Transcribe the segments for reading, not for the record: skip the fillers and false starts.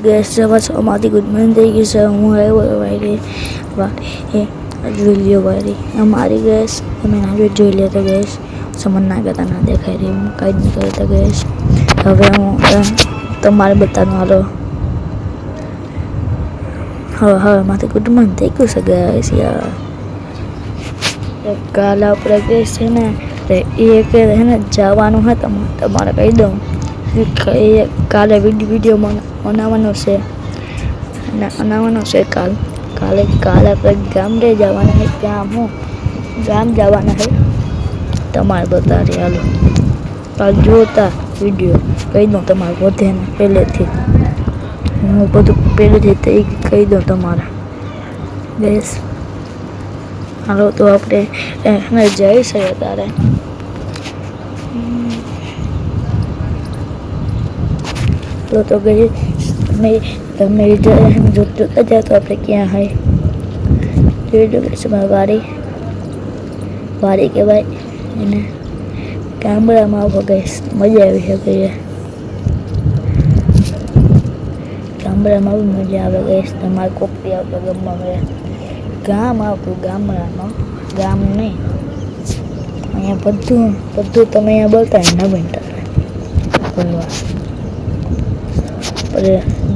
Gas અમારી good morning થઈ ગઈ છે. હું આવ્યો વાયરી જોઈ લ્યો વાયરી અમારી ગેસ તમે ના જોઈ લે તો ગેસ સમજ ના કરતા ના દેખાય રહી હું કાંઈ જ નહીં કરતા ગેસ. હવે હું તમારે બતાવવાનું હાલો. હવે માથે ગુડ મોર્નિંગ થઈ ગયું છે ગેસ યાર. કાલે આપણે ગેસ છે ને એ કે હે ને જવાનું હે તમારે કહી દઉં કાલે વિડીયો બનાવવાનો છે કાલે આપણે ગામડે જવાના છે. ગામ જવાના છે તમારે બતાવી હાલો. કાલ જોતા વિડીયો કહી દઉં તમારે વધે ને પહેલેથી હું બધું પહેલેથી કહી દઉં તમારે ગેસ. હાલો તો આપણે જઈ છે તારે તો ગઈ તમે જોતા જાઓ તો આપણે ક્યાં હોય જોઈ લો કે વાડી કહેવાય એને ગામડામાં આવો ગઈશ મજા આવી શકે. ગામડામાં બી મજા આવે ગઈશ. તમારે કોપી આવતો ગામમાં ગામ આવતું ગામડામાં ગામ નહીં અહીંયા બધું તમે અહીંયા બોલતા ન બનતા બોલવા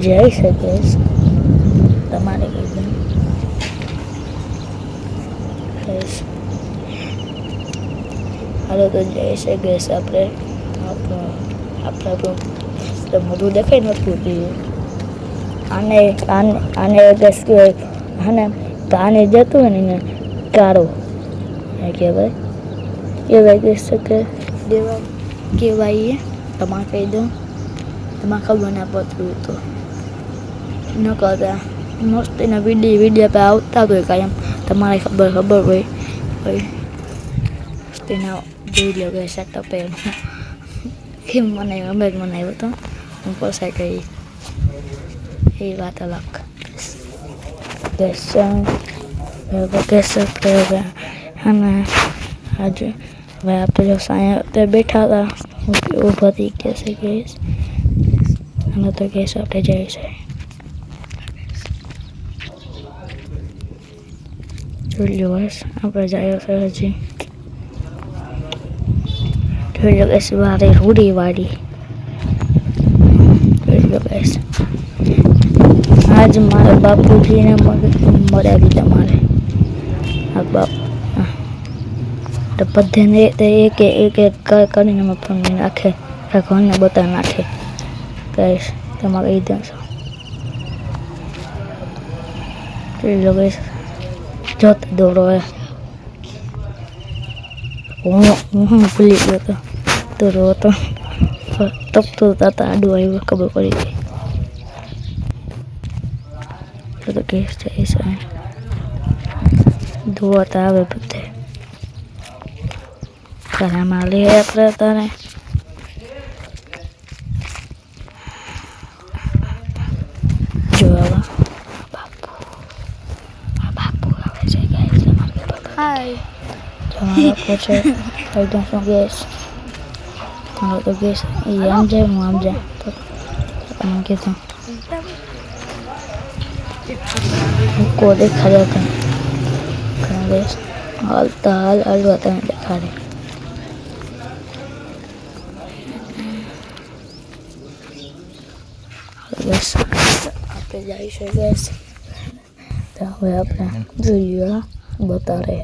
જઈ શકે તમારે કીધું હાલો તો જઈ શકે આપણે મોઢું દેખાય નતું આને ગેસ આને કાને જતું હોય ને કારો કહેવાય ગેસ શકે દેવા કહેવાય તમારે કહી દઉં તમારે ખબર ના પડતું તો ન કરતા મસ્ત એના વિડીયો પર આવતા હોય કાયમ તમારે ખબર હોય તેના જોઈ લો કે સેટઅપ કેમ બનાવ્યો અમે જ બનાવ્યો હતો હું પોસાય કહી એ વાત અલગ ગેસ અને આજે હવે આપણે જો સાંજે બેઠા હતા ઊભા થઈ ગયા છે ગેસ અને તો ગેસ આપણે જાય છે જોઈ લો બસ આપણે જાય છે હજી જોઈ લો ગેસ વારે રૂડી વાળી જોઈ લો ગેસ આજ મારા બાપુજીને મળ્યા દીધા મારે આ બાપ બધાને એક કરીને નાખે ઘરને બતા નાખે ગેસ તમારે કહી દઉં છો જોઈ લો ગેસ જોતા દોડો હું ભૂલી ગયો હતો દોડો હતો તપતો તાતા આડું આવ્યું ખબર પડી ગઈ તો ગેસ જાય છે ધોવાતા આવે બધે ઘરમાં લે આપણે તારે જોવા બાપુ આવે છે ગેસ હાય જવા છે એકદમ શું ગેસ તારો તો ગેસ એ આમ જાય હું આમ જાય તો તમે કીધું को देखाड्या હતા ગેસ હાલતા તમે દેખાડે ગેસ આપણે જઈશું ગેસ તો હવે આપણે જોઈએ બતાવે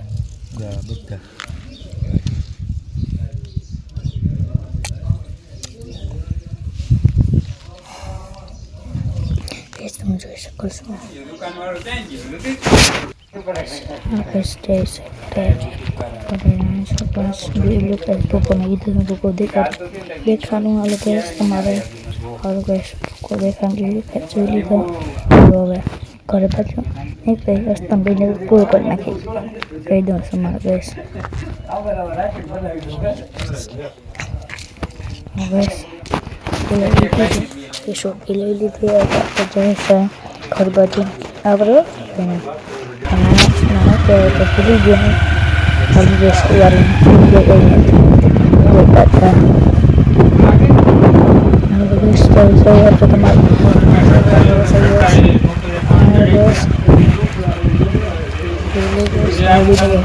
તમે જોઈ શકો છો દેખાનું હાલ ગેસ તમારે હાલ ગેસ દેખાનું જોઈ લીધો હવે ઘરે પાછું નહીં કહી રસ્તા બેને પૂરો કરી નાખી કહી દઉં તમારે ગેસ ગેસ શોકી લઈ લીધી આપણે જઈશે ઘર બાજુ આપણે નાના કહેવાય તો ભૂલી ગયા હાલ ગેસ તમારે જોઈ લેજો.